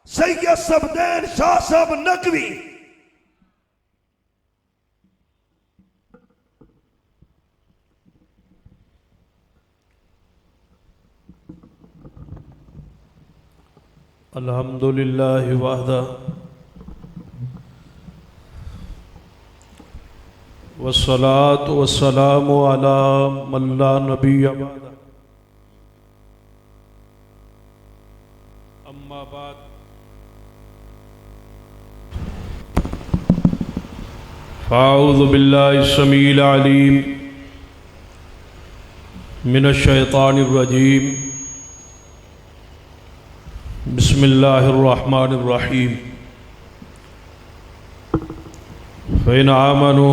सैयद सबदैन शाह साहब नकवी। अल्हम्दुलिल्लाहि वहदा वस्सलातु वस्सलामु अला मन ला नबिय्य बअदा। अम्मा बाद फ़अऊज़ु बिल्लाहि समील अलीम मिनश शैतानिर रजीम। बिस्मिल्लाहिर्रहमानिर्रहीम। फ़इन आमनू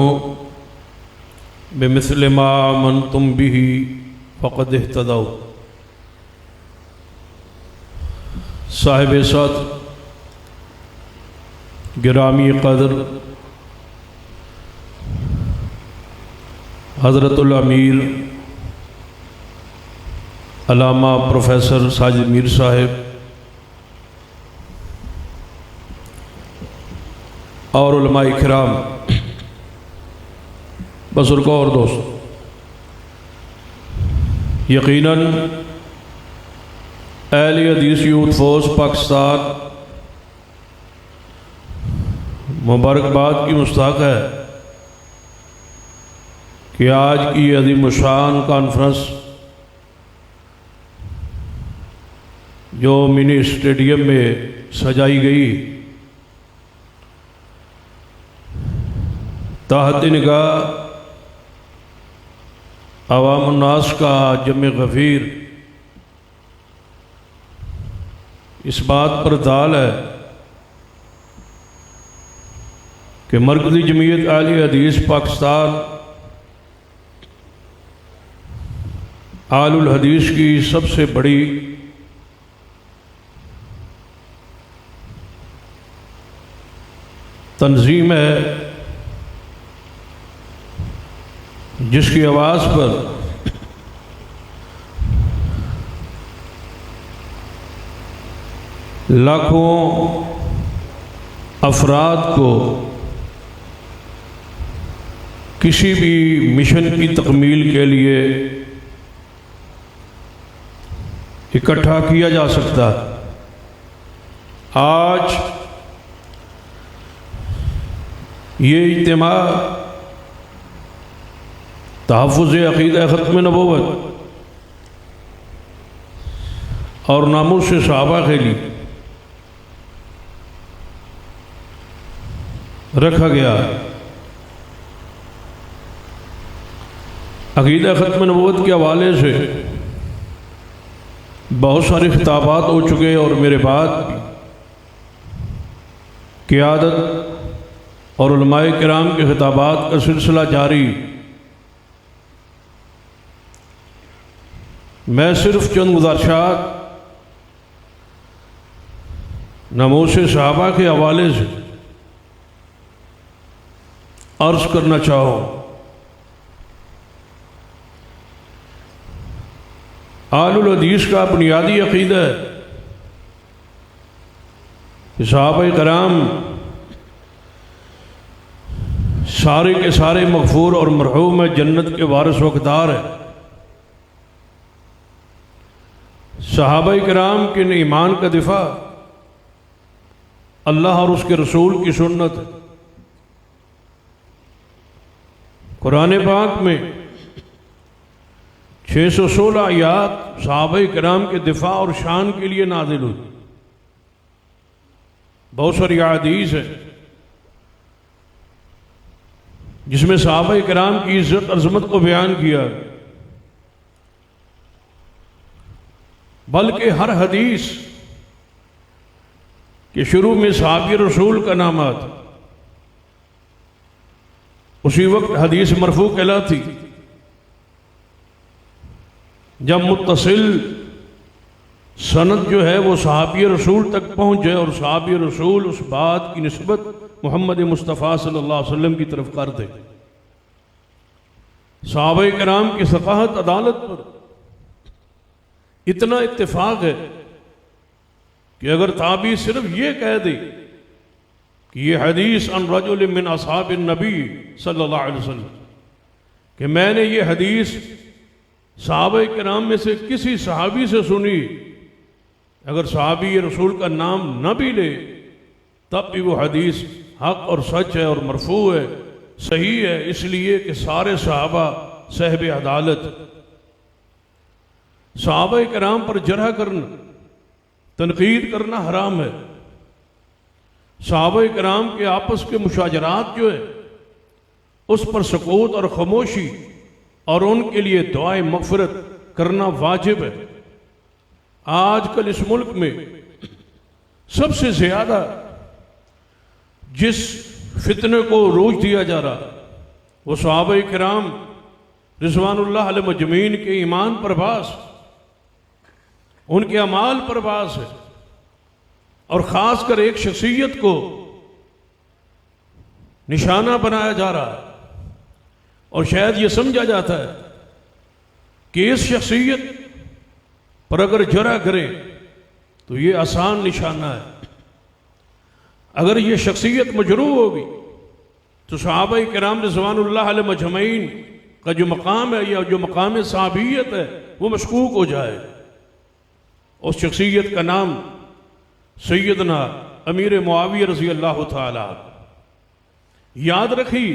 बिमिस्लि मा आमनतुम बिही फ़क़द इह्तदौ। साहिब सद गिरामी क़द्र हज़रतुल अमीर अल्लामा प्रोफेसर साजिद मीर साहिब और उलमाए किराम, बुज़ुर्गों और दोस्तों, यकीनन अहले हदीस यूथ फोर्स पाकिस्तान मुबारकबाद की मुस्तहक़ है कि आज की अज़ीम शान कॉन्फ्रेंस जो मिनी स्टेडियम में सजाई गई, तहत निगाह अवाम उन्नास का जम गफ़ीर इस बात पर दाल है कि मरकज़ी जमीयत अहले हदीस पाकिस्तान आलुल हदीस की सबसे बड़ी तंजीम है, जिसकी आवाज़ पर लाखों अफराद को किसी भी मिशन की तकमील के लिए इकट्ठा किया जा सकता है। आज ये इज्तिमा तहफ़्फ़ुज़ अक़ीदा ख़त्म नबूवत और नामूस सहाबा के लिए रखा गया। अक़ीदा ख़त्म नबूवत के हवाले से बहुत सारे खिताबात हो चुके और मेरे बाद क़ियादत और उलमाए किराम के खिताबात का सिलसिला जारी। मैं सिर्फ चंद गुज़ारिशात नमूसे सहाबा के हवाले से अर्ज़ करना चाहूँ। आलुल हदीस का बुनियादी अक़ीदा है कि सहाबा कराम सारे के सारे मग़फ़ूर और मरहूम है, जन्नत के वारिस वक़्तदार है। सहाबा कराम के ईमान का दिफा अल्लाह और उसके रसूल की सुन्नत है। कुरान पाक में 616 आयात सहाबा कराम के दिफा और शान के लिए नाज़िल हुई। बहुत सारी हदीस है जिसमें सहाबा कराम की इज्जत अज़मत को बयान किया, बल्कि हर हदीस के शुरू में सहाबी रसूल का नाम आता, उसी वक्त हदीस मरफू कहलाती। जब मुत्तसिल सनद जो है वो सहाबी रसूल तक पहुँच जाए और सहाबी रसूल उस बात की निस्बत मोहम्मद मुस्तफ़ा सल्लल्लाहु अलैहि वसल्लम की तरफ कर दे। सहाबा कराम की सकाहत अदालत पर इतना इत्तेफाक है कि अगर ताबी सिर्फ ये कह दे कि ये हदीस अन रजुल मिन असहाब नबी सल्लल्लाहु अलैहि वसल्लम, कि मैंने ये हदीस सहाबा किराम में से किसी सहाबी से सुनी, अगर सहाबी रसूल का नाम न भी ले तब भी वो हदीस हक और सच है और मरफू है, सही है, इसलिए कि सारे सहाबा साहिब अदालत। सहाबा किराम पर जरह करना, तनकीद करना हराम है। सहाबा किराम के आपस के मुशाजरात जो है उस पर सकूत और खामोशी और उनके लिए दुआए मगफिरत करना वाजिब है। आजकल इस मुल्क में सबसे ज्यादा जिस फितने को रोज दिया जा रहा वो सहाबा किराम रिज़वानुल्लाह अलैहिम अजमईन के ईमान पर बास, उनके अमाल पर बास है, और ख़ासकर एक शख्सियत को निशाना बनाया जा रहा है और शायद ये समझा जाता है कि इस शख्सियत पर अगर जरा करे तो ये आसान निशाना है। अगर ये शख्सियत मजरूह होगी तो सहाबा किराम रिज़वानुल्लाह अलैहिम अजमईन का जो मकाम है या जो मकाम सहाबियत है वो मशकूक हो जाए। उस शख्सियत का नाम सैयदना अमीर मुआविया रज़ी अल्लाह ताला। याद रखी,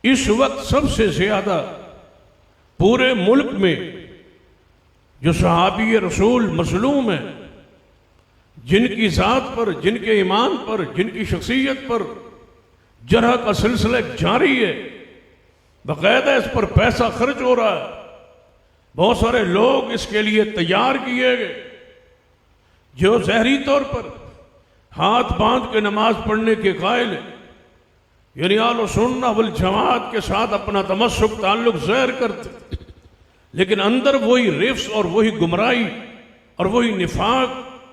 इस वक्त सबसे ज्यादा पूरे मुल्क में जो सहाबी रसूल मसलूम है, जिनकी ज़ात पर, जिनके ईमान पर, जिनकी शख्सियत पर जरह का सिलसिला जारी है, बाकायदा इस पर पैसा खर्च हो रहा है, बहुत सारे लोग इसके लिए तैयार किए गए जो जहरी तौर पर हाथ बांध के नमाज पढ़ने के कायल है, यानी आलो सुन्ना वल जमात के साथ अपना तमस्सुक ताल्लुक ज़ाहिर करते, लेकिन अंदर वही रिफ्स और वही गुमराही और वही निफाक,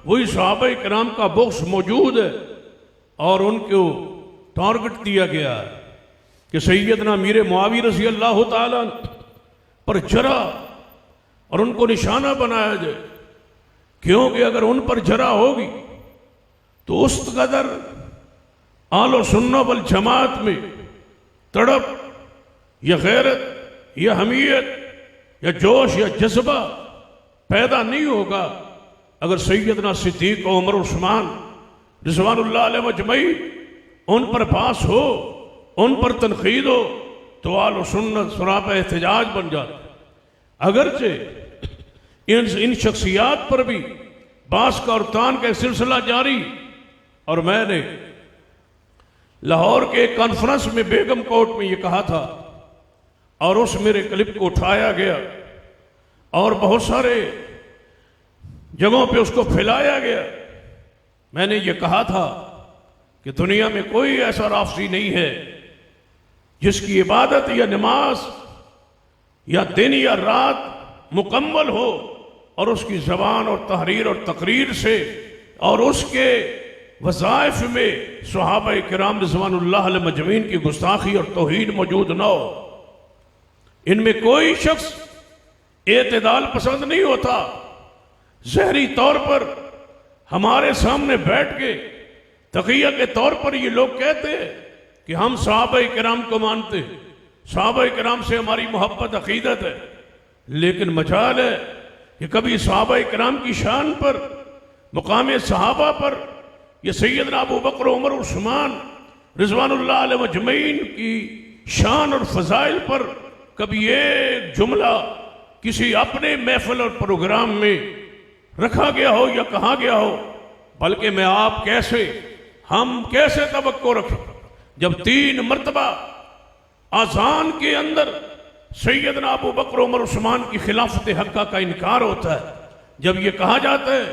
वही सहाबा किराम का बुग़्ज़ मौजूद है। और उनको टारगेट दिया गया है कि सैयदना अमीर मुआविया रज़ी अल्लाह ताला पर जरा और उनको निशाना बनाया जाए, क्योंकि अगर उन पर जरा होगी तो उस कदर आलो सुन्ना वल जमात में तड़प या गैरत या हमीयत या जोश या जज्बा पैदा नहीं होगा। अगर सैयदना सिद्दीक़ उमर उस्मान रिज़वानुल्लाह अलैहिम अजमईन उन पर बास हो, उन पर तनकीद हो, तो आलो सुन्नत सुराब एहतजाज बन जाता। अगरचे इन शख्सियात पर भी बास का और तान का सिलसिला जारी। और मैंने लाहौर के एक कॉन्फ्रेंस में बेगम कोर्ट में ये कहा था और उस मेरे क्लिप को उठाया गया और बहुत सारे जगहों पे उसको फैलाया गया। मैंने ये कहा था कि दुनिया में कोई ऐसा राफसी नहीं है जिसकी इबादत या नमाज या दिन या रात मुकम्मल हो और उसकी ज़बान और तहरीर और तकरीर से और उसके वज़ाइफ में सहाबा किराम रिज़वानुल्लाह अलैहिम अजमईन की गुस्ताखी और तौहीन मौजूद न हो। इनमें कोई शख्स एतदाल पसंद नहीं होता। ज़हरी तौर पर हमारे सामने बैठ के तक़िया के तौर पर ये लोग कहते हैं कि हम सहाबा किराम को मानते हैं, सहाबा किराम से हमारी मोहब्बत अकीदत है, लेकिन मजाल है कि कभी सहाबा किराम की शान पर, मुकाम सहाबा पर, ये सैयदना अबू बकर उमर उस्मान रिज़वानुल्लाह अलैहिम अजमईन की शान और फ़ज़ाइल पर कभी एक जुमला किसी अपने महफिल और प्रोग्राम में रखा गया हो या कहा गया हो। बल्कि मैं आप कैसे, हम कैसे तवक्को रखें जब 3 मरतबा आज़ान के अंदर सैयदना अबू बकर उमर उस्मान की खिलाफत हक्का का इनकार होता है। जब ये कहा जाता है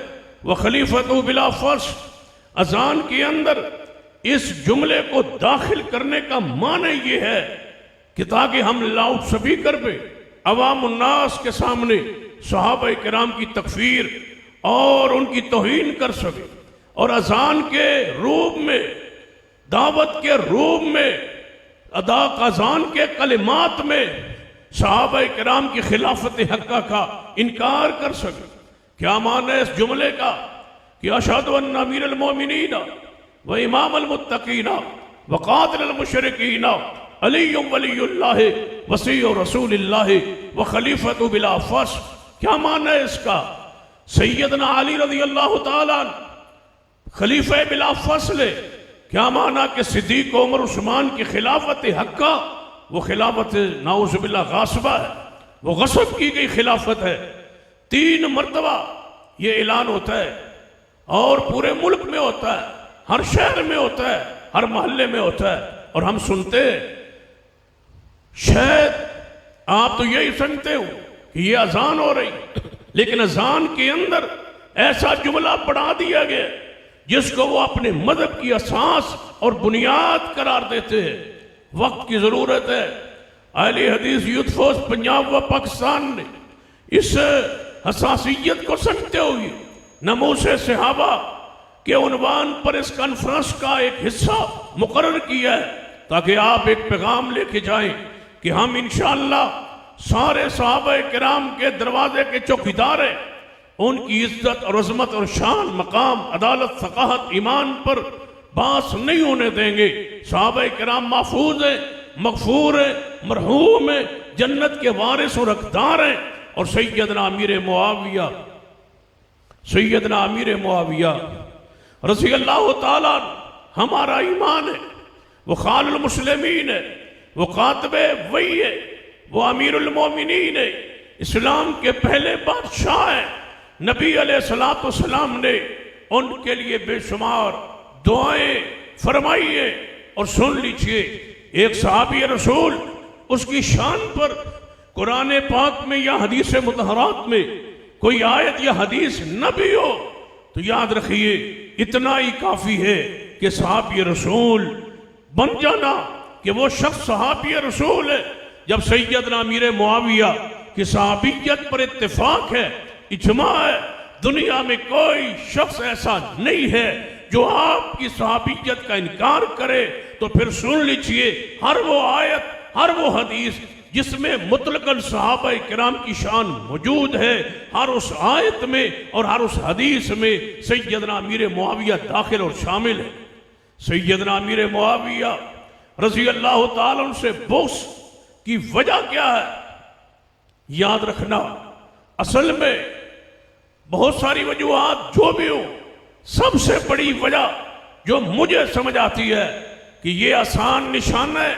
वह खलीफतु बिला फर्श, अजान के अंदर इस जुमले को दाखिल करने का माने ये है कि ताकि हम लाउड स्पीकर पे अवाम उन्नास के सामने सहाबा किराम की तकफीर और उनकी तौहीन कर सके और अजान के रूप में, दावत के रूप में, अदा अजान के कलिमात में सहाबा किराम की खिलाफत हक्का का इनकार कर सके। क्या माना है इस जुमले का कि अशहदु अन्ना अमीरुल मोमिनीन व इमामुल मुत्तकीन व कातिलुल मुशरिकीन अलीयुम वलीयुल्लाह वसीयु रसूलिल्लाह व खलीफतु बिला फस। क्या माना है इसका? सैयदना अली रज़ियल्लाहु ताला खलीफे बिला फस्ल। क्या माना कि सिद्दीक उमर उस्मान की खिलाफत हक्का वो खिलाफत नाउज़ुबिल्लाह गासिबा है, वो गसब की गई खिलाफत है। 3 मरतबा ये ऐलान होता है और पूरे मुल्क में होता है, हर शहर में होता है, हर मोहल्ले में होता है। और हम सुनते हैं, शायद आप तो यही सुनते हो कि ये अजान हो रही, लेकिन अजान के अंदर ऐसा जुमला पढ़ा दिया गया जिसको वो अपने मजहब की असास और बुनियाद करार देते हैं। वक्त की जरूरत है। अहले हदीस यूथ फोर्स पंजाब व पाकिस्तान ने इस हसासियत को समझते हुए नमूसे सहाबा के उन्वान पर इस कॉन्फ्रेंस का एक हिस्सा मुकर्रर किया है, ताकि आप एक पैगाम लेके जाएं कि हम इंशाअल्लाह सारे सहाबा किराम के दरवाजे के चौकीदार हैं। उनकी इज्जत और अजमत और शान, मकाम, अदालत, सकाहत, ईमान पर बास नहीं होने देंगे। सहाबा किराम महफूज हैं, मगफूर हैं, मरहूम हैं, जन्नत के वारिस और हकदार हैं। और सैयदना अमीर मुआविया रज़ी अल्लाह ताला हमारा ईमान है, वो खालिल मुस्लिमीन है, वो कातिबे वही है, वो अमीरुल मोमिनीन है, इस्लाम के पहले बादशाह हैं। नबी अलैहिस्सलातु वस्सलाम ने उनके लिए बेशुमार दुआएं फरमाई है। और सुन लीजिए, एक सहाबी रसूल, उसकी शान पर कुरान पाक में या हदीस मुतहरात में कोई आयत या हदीस न भी हो तो याद रखिए इतना ही काफी है कि सहाबी रसूल बन जाना, कि वो शख्स सहाबी रसूल है। जब सैयदना अमीर मुआविया की सहाबियत पर इत्तेफाक है, इजमा है, दुनिया में कोई शख्स ऐसा नहीं है जो आपकी सहाबियत का इनकार करे, तो फिर सुन लीजिए, हर वो आयत, हर वो हदीस जिसमें मुतलकन सहाबा किराम की शान मौजूद है, हर उस आयत में और हर उस हदीस में सैयदना अमीर मुआविया दाखिल और शामिल है। सैयदना अमीर मुआविया रज़ी अल्लाह ताला से बुग़्ज़ की वजह क्या है? याद रखना, असल में बहुत सारी वजूहात जो भी हो, सबसे बड़ी वजह जो मुझे समझ आती है कि ये आसान निशान है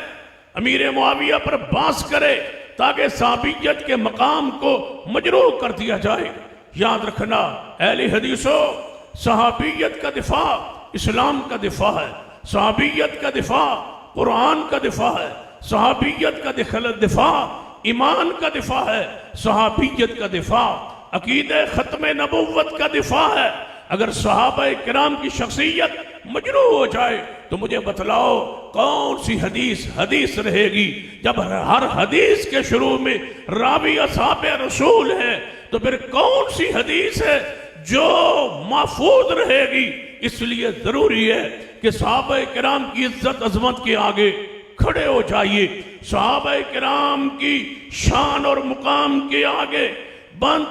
अमीर मुआविया पर बास करे, ताकि सहाबियत के मकाम को मजरूह कर दिया जाए। याद रखना अहले हदीसों, सहाबियत का दिफा इस्लाम का दिफा है, सहाबियत का दिफा कुरान का दिफा है, सहाबियत का दिफा ईमान का दिफा है, सहाबियत का दिफा अकीदे खत्म नबुव्वत का दिफा है। अगर सहाबा किराम की शख्सियत मजरूह हो जाए तो मुझे बतलाओ कौन सी हदीस रहेगी? जब हर हदीस के शुरू में रावी असहाबे रसूल है, तो फिर कौन सी हदीस है जो महफूज रहेगी? इसलिए जरूरी है कि सहाबा किराम की इज्जत अजमत के आगे खड़े हो जाइए, सहाबा किराम की शान और मुकाम के आगे बांध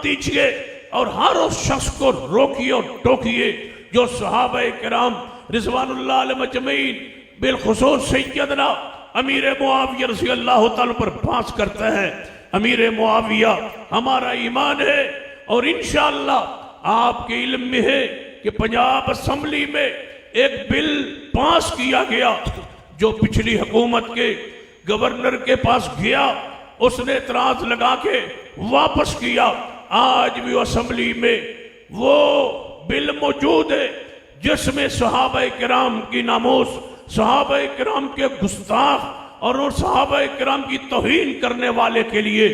दीजिए, और हर उस शख्स को रोकिए और टोकिए जो सहाबा किराम रिज़वानुल्लाह अलैहिम अजमईन बिलखुसूस सैयदना अमीर मुआविया रज़ी अल्लाह ताला पर बात करते हैं। अमीर मुआविया हमारा ईमान है, और इंशाअल्लाह आपके इल्म में है कि पंजाब असम्बली में एक बिल पास किया गया जो पिछली हुकूमत के गवर्नर के पास गया, उसने एतराज लगा के वापस किया। आज भी असेंबली में वो बिल मौजूद है जिसमें सहाबा किराम की नामूस, सहाबा किराम के गुस्ताख और उन सहाबा किराम की तौहीन करने वाले के लिए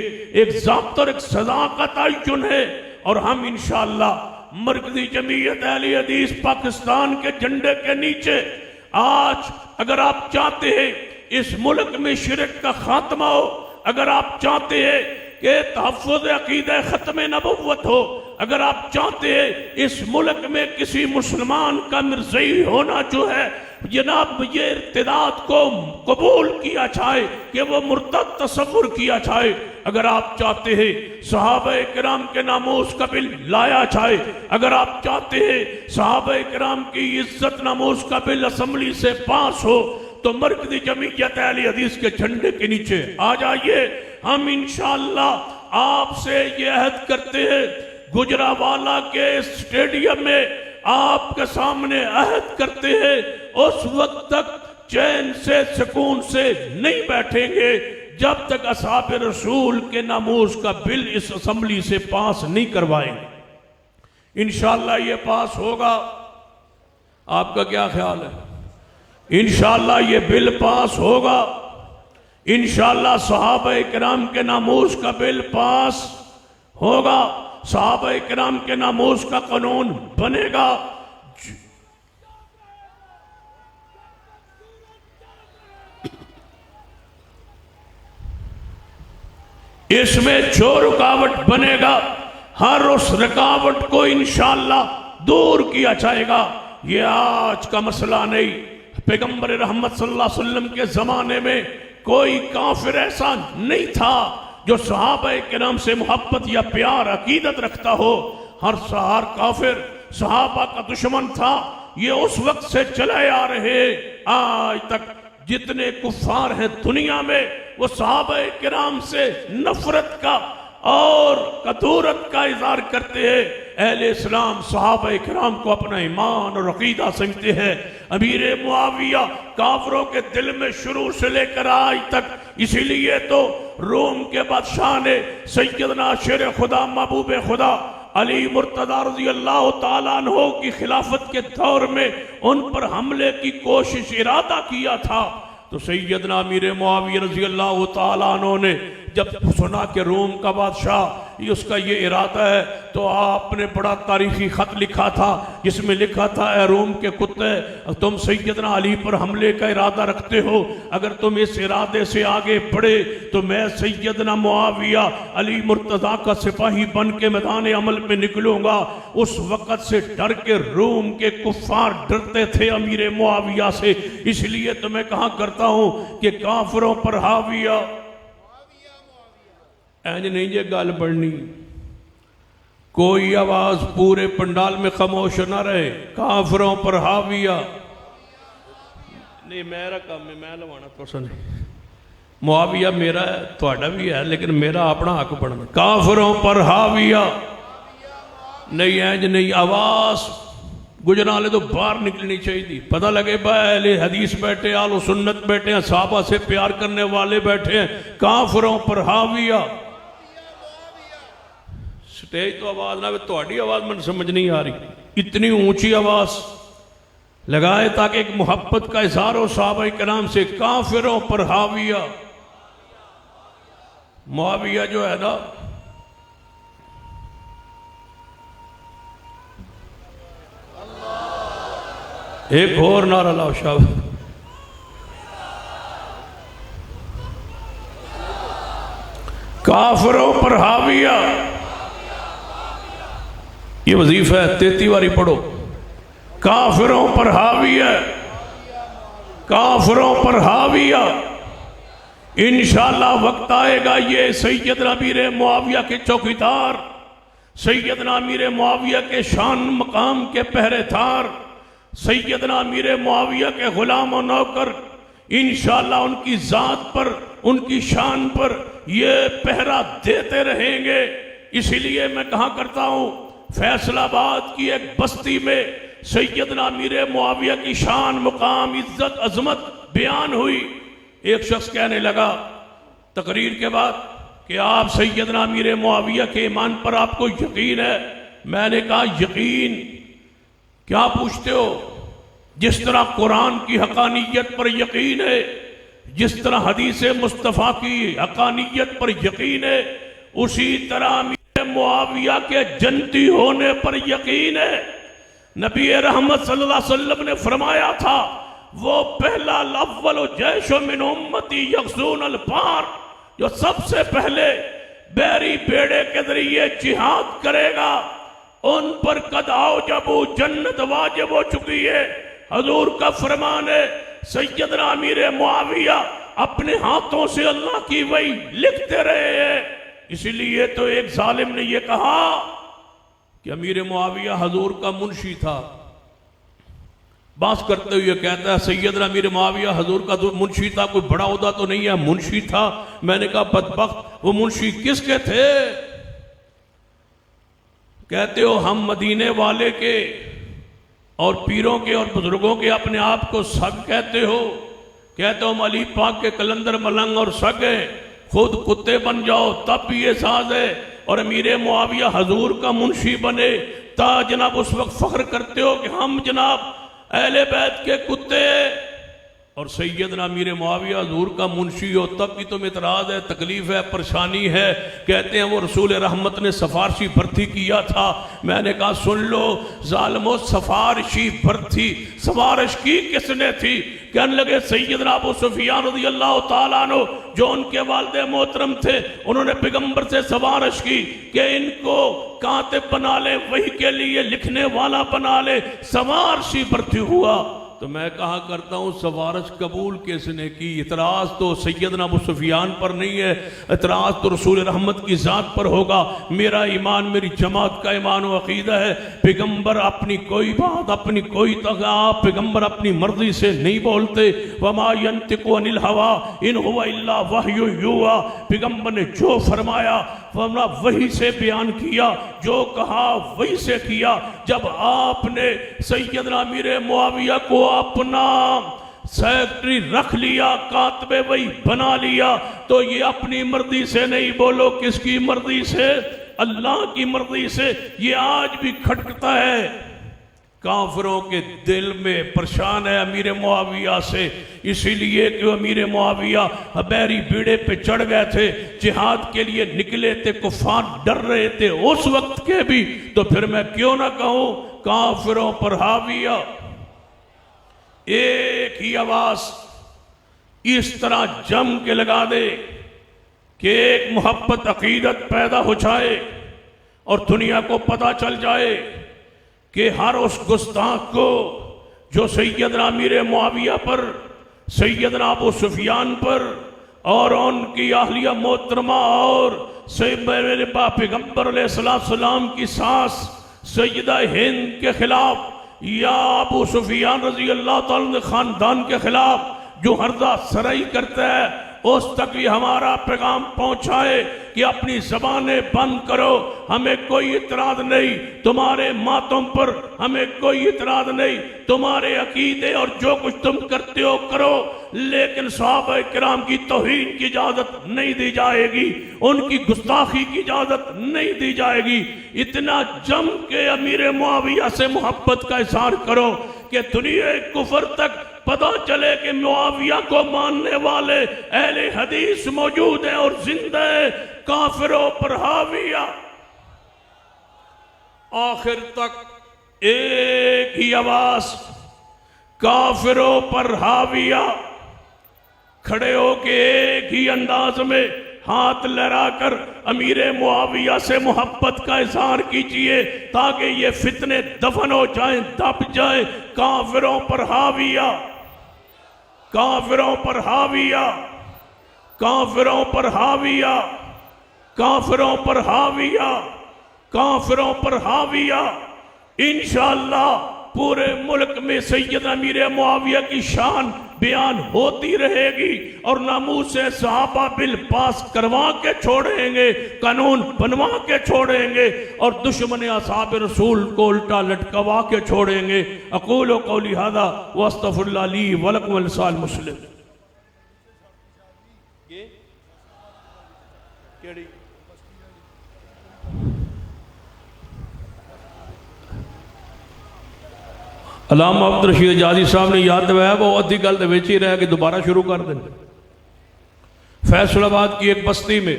एक ज़ाब्त और एक सजा का तयन है। और हम इंशाअल्लाह मरकजी जमीयत अहले हदीस पाकिस्तान के झंडे के नीचे आज, अगर आप चाहते हैं इस मुल्क में शिरक का खात्मा हो, अगर आप चाहते हैं कि तहफ़्फ़ुज़ अक़ीदा ख़त्म नबुव्वत हो, अगर आप चाहते हैं इस मुल्क में किसी मुसलमान का मिर्ज़ई होना जो है जनाब ये इर्तिदाद को कबूल किया जाए कि वो मुर्तद तस्वुर किया जाए, अगर आप चाहते हैं सहाबा किराम के नामूस का बिल लाया जाए, अगर आप चाहते हैं सहाबा किराम की इज्जत नामूस का बिल असेंबली से पास हो, तो मरकज़ी जमीयत अहले हदीस के झंडे के नीचे आ जाइए। हम इंशाअल्लाह आपसे ये अहद करते हैं, गुजरावाला के स्टेडियम में आपके सामने अहद करते हैं, उस वक्त तक चैन से सुकून से नहीं बैठेंगे जब तक असहाब रसूल के नामूस का बिल इस असेंबली से पास नहीं करवाएंगे। इंशाअल्लाह ये पास होगा। आपका क्या ख्याल है? इंशाअल्लाह ये बिल पास होगा। इंशाअल्लाह सहाबा किराम के नामूस का बिल पास होगा, सहाबा किराम के नामूस का कानून बनेगा। इसमें जो रुकावट बनेगा हर उस रुकावट को इंशाअल्लाह दूर किया जाएगा। ये आज का मसला नहीं, पैगंबर रहमत सल्लल्लाहु अलैहि वसल्लम के जमाने में कोई काफिर ऐसा नहीं था जो सहाबा किराम से मोहब्बत या प्यार अकीदत रखता हो। हर काफिर सहाबा का दुश्मन था। ये उस वक्त से चले आ रहे आज तक जितने कुफार हैं दुनिया में वो सहाबा किराम से नफरत का और कदूरत का इज़हार करते हैं। अहले इस्लाम सहाबा किराम को अपना ईमान और अकीदा समझते हैं। अमीर मुआविया काफरों के दिल में शुरू से लेकर आज तक, इसीलिए तो रोम के बादशाह ने सैयदना शेर खुदा महबूब खुदा अली मुर्तदा रज़ी अल्लाह ताला अन्हु की खिलाफत के दौर में उन पर हमले की कोशिश इरादा किया था। तो सैयदना अमीर मुआविया रज़ी अल्लाह ताला अन्हु ने जब सुना कि रोम का बादशाह उसका ये इरादा है, तो आपने बड़ा तारीखी खत लिखा था जिसमें लिखा था, ए रोम के कुत्ते, तुम सैयदना अली पर हमले का इरादा रखते हो, अगर तुम इस इरादे से आगे बढ़े तो मैं सैयदना मुआविया अली मुर्तज़ा का सिपाही बन के मैदान अमल में निकलूंगा। उस वक़्त से डर के रोम के कुफ्फार डरते थे अमीर मुआविया से। इसलिए तो मैं कहा करता हूं कि काफिरों पर हाविया ऐज नहीं जे गल बढ़नी, कोई आवाज पूरे पंडाल में खामोश ना रहे। काफिरों पर हाविया नहीं, मेरा काम है, मैं लवाना तो नहीं। मुआविया मेरा है, थोड़ा भी है, लेकिन मेरा अपना हक बनना। काफिरों पर हाविया नहीं, ऐज नहीं, आवाज गुजराले तो बाहर निकलनी चाहिए। पता लगे भाई हदीस बैठे, आलो सुन्नत बैठे हैं, साहबा से प्यार करने वाले बैठे हैं। काफिरों पर हाविया स्टेज तो आवाज ना, थोड़ी आवाज मैंने समझ नहीं आ रही। इतनी ऊंची आवाज लगाए ताकि एक मोहब्बत का इजहार हो सहाबा किराम से। काफिरों पर हाविया, मुआविया जो है ना, एक और नारा लाओ शाह। काफिरों पर हाविया, ये वजीफा है, 33 बारी पढ़ो। काफिरों पर हाविया, काफिरों पर हाविया। इंशाअल्लाह वक्त आएगा ये सैयदना अमीर मुआविया के चौकीदार, सैयदना अमीर मुआविया के शान मकाम के पहरेदार, सैयदना अमीर मुआविया के गुलाम और नौकर इंशाअल्लाह उनकी जात पर, उनकी शान पर ये पहरा देते रहेंगे। इसीलिए मैं कहा करता हूं, फैसलाबाद की एक बस्ती में सैयदना अमीर मुआविया की शान मुकाम इज्जत अजमत बयान हुई। एक शख्स कहने लगा तकरीर के बाद कि आप सैयदना अमीर मुआविया के ईमान पर आपको यकीन है? मैंने कहा यकीन क्या पूछते हो? जिस तरह कुरान की हकानियत पर यकीन है, जिस तरह हदीस मुस्तफ़ा की हकानियत पर यकीन है, उसी तरह अमीर मुआविया के जन्नती होने पर यकीन है। नबी रहमत सल्लल्लाहु अलैहि वसल्लम ने फरमाया था, वो पहला अव्वल जैशो मिन उम्मती यग़ज़ून अल-बार, जो सबसे पहले बैरी बेड़े के जरिए जिहाद करेगा, उन पर कद आओ जब वो जन्नत वाजिब हो चुकी है। हजूर का फरमान है, सैयदना अमीर मुआविया अपने हाथों से अल्लाह की वही लिखते रहे हैं। इसीलिए तो एक जालिम ने यह कहा कि अमीर मुआविया हजूर का मुंशी था। बात करते हुए कहता है, सैयदना अमीर मुआविया हजूर का तो मुंशी था, कोई बड़ा ओहदा तो नहीं है, मुंशी था। मैंने कहा बदबख्त, वो मुंशी किसके थे? कहते हो हम मदीने वाले के और पीरों के और बुजुर्गों के अपने आप को सग कहते हो। कहते हो हम अली पाक के कलंदर मलंग और सग हैं, खुद कुत्ते बन जाओ तब भी ये साज है। और अमीर मुआविया हजूर का मुंशी बने ता जनाब उस वक्त फख्र करते हो कि हम जनाब अहले बैत के कुत्ते। और सैयदना अमीर मुआविया हजूर का मुंशी हो तब भी तुम इतराज है, तकलीफ है, परेशानी है। कहते हैं वो रसूल रहमत ने सफारशी भर्ती किया था। मैंने कहा सुन लो जालिमो, सफारशी भर्ती सफारिश की किसने थी? कहने लगे सैयदना अबू सुफियान रज़ियल्लाहु ताला अन्हु जो उनके वालिद मोहतरम थे, उन्होंने पैगंबर से सफारिश की कि इनको कातिब बना ले, वही के लिए लिखने वाला बना ले। सफारशी भर्ती हुआ तो मैं कहा करता हूँ सफारिश कबूल किसने की? इतराज तो सैयदना अबू सुफियान पर नहीं है, इतराज तो रसूल रहमत की ज़ात पर होगा। मेरा ईमान, मेरी जमात का ईमान व अकीदा है, पैगंबर अपनी कोई बात, अपनी कोई आप पैगंबर अपनी मर्जी से नहीं बोलते। वमा यंतिकु अनिल हवा इन हुवा इल्ला वहयु युहा। पैगंबर ने जो फरमाया फरमाया वही से बयान किया, जो कहा वही से किया। जब आपने सैयदना अमीर मुआविया को अपना सेक्रेटरी रख लिया, कातबे वही बना लिया, तो ये अपनी मर्जी से नहीं, बोलो किसकी मर्जी से? अल्लाह की मर्जी से। ये आज भी खटकता है, काफिरों के दिल में परेशान है अमीर मुआविया से। इसीलिए कि अमीर मुआविया हबैरी बीड़े पे चढ़ गए थे, जिहाद के लिए निकले थे, कुफार डर रहे थे उस वक्त के भी। तो फिर मैं क्यों ना कहूं काफिरों पर हाविया। एक ही आवाज इस तरह जम के लगा दे कि एक मोहब्बत अकीदत पैदा हो जाए और दुनिया को पता चल जाए कि हर उस गुस्ताख को जो सैयदना अमीर मुआविया पर, सैयदना अबू सुफियान पर और उनकी आहलिया मोहतरमा और मेरे पैगंबर अलैहिस्सलाम की सास सैयदा हिंद के खिलाफ या अबू सुफियान रजी अल्लाह ताला खानदान के खिलाफ जो हर्जा सराई करता है, उस तक भी हमारा पैगाम पहुंचाए कि अपनी जबानें बंद करो, हमें कोई इतराज नहीं तुम्हारे मातम पर, हमें कोई इतराज नहीं तुम्हारे अकीदे और जो कुछ तुम करते हो करो, लेकिन सहाबा किराम की तौहीन की इजाजत नहीं दी जाएगी, उनकी गुस्ताखी की इजाजत नहीं दी जाएगी। इतना जम के अमीर मुआविया से मोहब्बत का इजहार करो कि दुनिया कुफर तक पता चले कि मुआविया को मानने वाले अहले हदीस मौजूद हैं और जिंदा है। काफिरों पर हाविया। आखिर तक एक ही आवाज, काफिरों पर हाविया। खड़े होके एक ही अंदाज में हाथ लहराकर अमीर मुआविया से मोहब्बत का इजहार कीजिए ताकि ये फितने दफन हो जाएं, दब जाएं। काफिरों पर हाविया, काफिरों पर हाविया, काफिरों पर हाविया, काफिरों पर हाविया, काफिरों पर हाविया। इंशाअल्लाह पूरे मुल्क में सैयद अमीर मुआविया की शान बयान होती रहेगी और नामूस से सहाबा बिल पास करवा के छोड़ेंगे, कानून बनवा के छोड़ेंगे और दुश्मन असहाब रसूल को उल्टा लटकवा के छोड़ेंगे। अक़ूलु क़ौली हाज़ा व अस्तग़फ़िरुल्लाह ली व लकुम व लिसाइल मुस्लिम। अल्लामा अब्दुल रशीद आजादी साहब ने याद दिलाया, वो अद्धी गल दे विच ही रह के दोबारा शुरू कर दें। फैसलाबाद की एक बस्ती में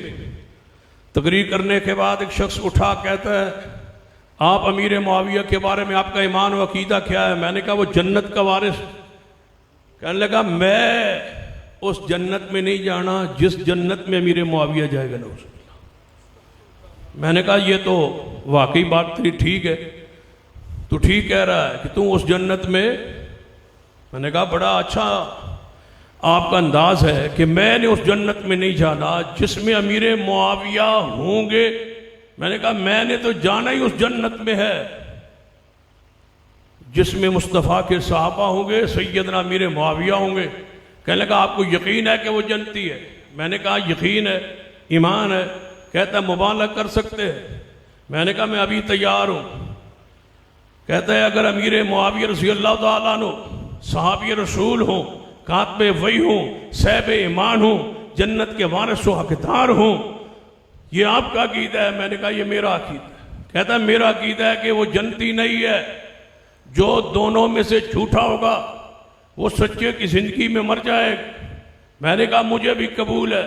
तकरीर करने के बाद एक शख्स उठा कहता है, आप अमीर मुआविया के बारे में आपका ईमान व अकीदा क्या है? मैंने कहा वो जन्नत का वारिस। कहने लगा मैं उस जन्नत में नहीं जाना जिस जन्नत में अमीर मुआविया जाएगा ना। मैंने कहा ये तो वाकई बात तेरी ठीक है, तू ठीक कह रहा है कि तू उस जन्नत में। मैंने कहा बड़ा अच्छा आपका अंदाज है कि मैंने उस जन्नत में नहीं जाना जिसमें अमीर मुआविया होंगे। मैंने कहा मैंने तो जाना ही उस जन्नत में है जिसमें मुस्तफ़ा के सहाबा होंगे, सैयदना अमीर मुआविया होंगे। कहने लगा आपको यकीन है कि वो जन्नती है? मैंने कहा यकीन है, ईमान है। कहता है मुबालगा कर सकते हैं? मैंने कहा मैं अभी तैयार हूँ। कहता है अगर अमीर मुआविया रज़ी अल्लाह तआला अन्हु सहाबी रसूल हों, कातबे वही हों, सहब ईमान हों, जन्नत के वारिस व हकदार हों, ये आपका अकीदा है? मैंने कहा ये मेरा अकीदा है। कहता है मेरा अकीदा है कि वो जन्नती नहीं है, जो दोनों में से झूठा होगा वो सच्चे की जिंदगी में मर जाएगा। मैंने कहा मुझे भी कबूल है।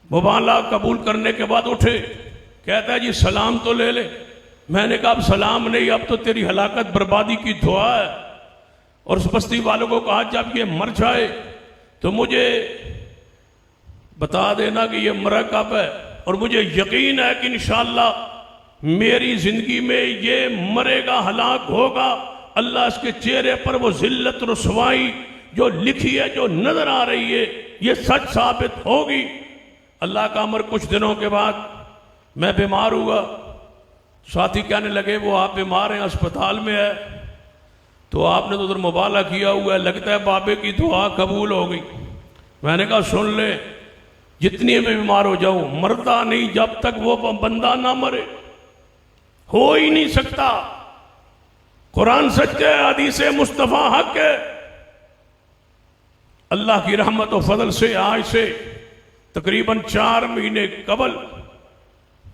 मुबाला कबूल करने के बाद उठे, कहता है जी सलाम तो ले ले। मैंने कहा अब सलाम नहीं, अब तो तेरी हलाकत बर्बादी की दुआ है। और उस बस्ती वालों को कहा जब ये मर जाए तो मुझे बता देना कि ये मरा कब है, और मुझे यकीन है कि इंशाअल्लाह मेरी जिंदगी में ये मरेगा, हलाक होगा। अल्लाह इसके चेहरे पर वो जिल्लत रुसवाई जो लिखी है, जो नजर आ रही है, ये सच साबित होगी। अल्लाह का अमर कुछ दिनों के बाद मैं बीमार हुआ। साथी कहने लगे वो आप बीमार हैं, अस्पताल में है, तो आपने तो उधर मुबाला किया हुआ है, लगता है बाबे की दुआ कबूल हो गई। मैंने कहा सुन ले, जितनी मैं बीमार हो जाऊं मरता नहीं जब तक वो बंदा ना मरे, हो ही नहीं सकता। कुरान सच है, हदीस मुस्तफा हक है। अल्लाह की रहमत और फजल से आज से तकरीबन 4 महीने कबल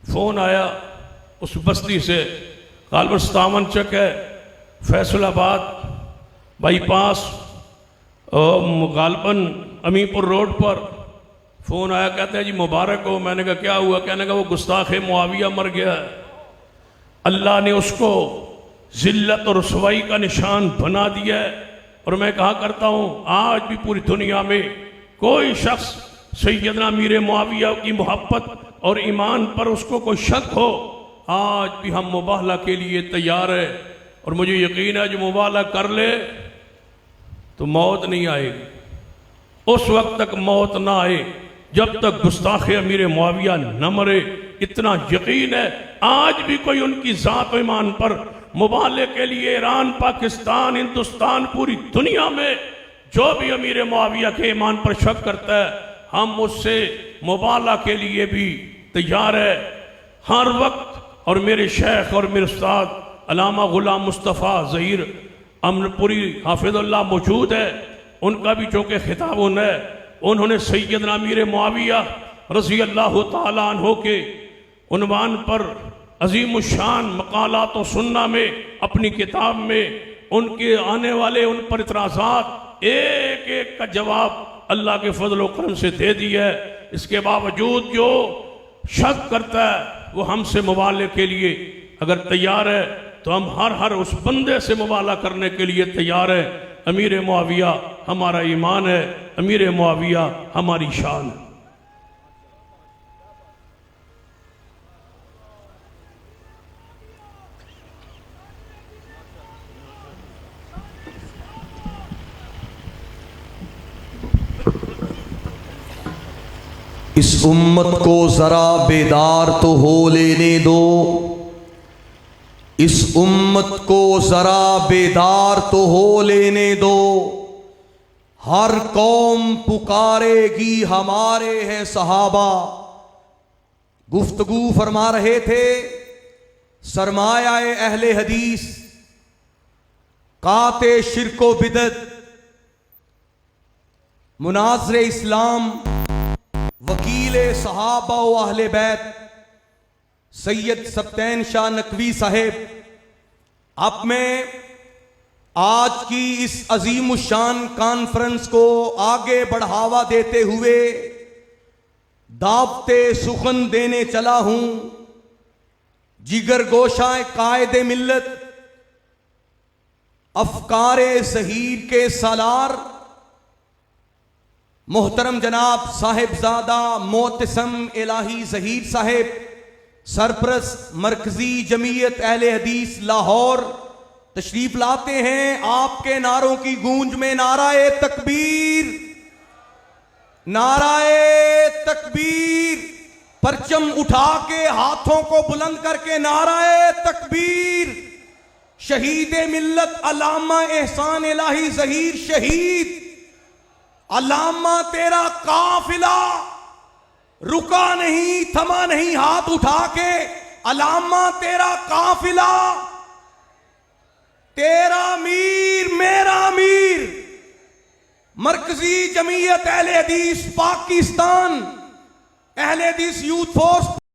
फोन आया उस बस्ती से, कालवर 57 चक है, फैसलाबाद बाईपास गालबन अमीपुर रोड पर फोन आया। कहते हैं जी मुबारक हो। मैंने कहा क्या हुआ? कहने का वो गुस्ताखे मुआविया मर गया है, अल्लाह ने उसको जिल्लत और रुसवाई का निशान बना दिया है। और मैं कहा करता हूँ आज भी पूरी दुनिया में कोई शख्स सैयदना अमीर मुआविया की मोहब्बत और ईमान पर उसको कोई शक हो, आज भी हम मुबाहला के लिए तैयार है। और मुझे यकीन है जो मुबाहला कर ले तो मौत नहीं आएगी। उस वक्त तक मौत ना आए जब तक गुस्ताखे अमीर मुआविया न मरे, इतना यकीन है। आज भी कोई उनकी जात ईमान पर मुबाले के लिए ईरान, पाकिस्तान, हिंदुस्तान, पूरी दुनिया में जो भी अमीर मुआविया के ईमान पर शक करता है, हम उससे मुबाला के लिए भी तैयार है हर वक्त। और मेरे शेख और मेरे उस्ताद अल्लामा गुलाम मुस्तफ़ा ज़हीर अमनपुरी हाफिज़ुल्लाह मौजूद है, उनका भी चूँकि खिताब है, उन्होंने सैयदना अमीर मुआविया रज़ी अल्लाह तआला अन्हु के उन्वान पर अजीम शान मकालात व सुन्ना में अपनी किताब में उनके आने वाले उन पर इतराज़ात एक एक का जवाब अल्लाह के फजल व करम से दे दिया है। इसके बावजूद जो शक करता है वो हमसे मुबाले के लिए अगर तैयार है तो हम हर उस बंदे से मुबाला करने के लिए तैयार है। अमीर मुआविया हमारा ईमान है, अमीर मुआविया हमारी शान है। इस उम्मत को जरा बेदार तो हो लेने दो, इस उम्मत को जरा बेदार तो हो लेने दो। हर कौम पुकारेगी हमारे हैं सहाबा। गुफ्तगू फरमा रहे थे सरमाया अहले हदीस, काते शिरको बिदत, मुनाज़िर इस्लाम, वकील सहाबा व अहले बैत सैयद सब्तैन शाह नकवी साहेब। अब मैं आज की इस अजीम शान कॉन्फ्रेंस को आगे बढ़ावा देते हुए दावते सुखन देने चला हूं। जिगर गोशाए कायदे मिल्लत, अफकारे ज़हीर के सालार, मोहतरम जनाब साहिबजादा मोतसम इलाही ज़हीर साहेब सरप्रस्त मरकजी जमीयत अहले हदीस लाहौर तशरीफ लाते हैं। आपके नारों की गूंज में नाराए तकबीर, नाराए तकबीर, परचम उठा के हाथों को बुलंद करके नाराए तकबीर। शहीद मिल्लत अल्लामा एहसान इलाही ज़हीर शहीद, अल्लामा तेरा काफिला रुका नहीं, थमा नहीं, हाथ उठा के अल्लामा तेरा काफिला, तेरा मीर मेरा मीर। मरकजी जमीयत अहले हदीस पाकिस्तान, अहले हदीस यूथ फोर्स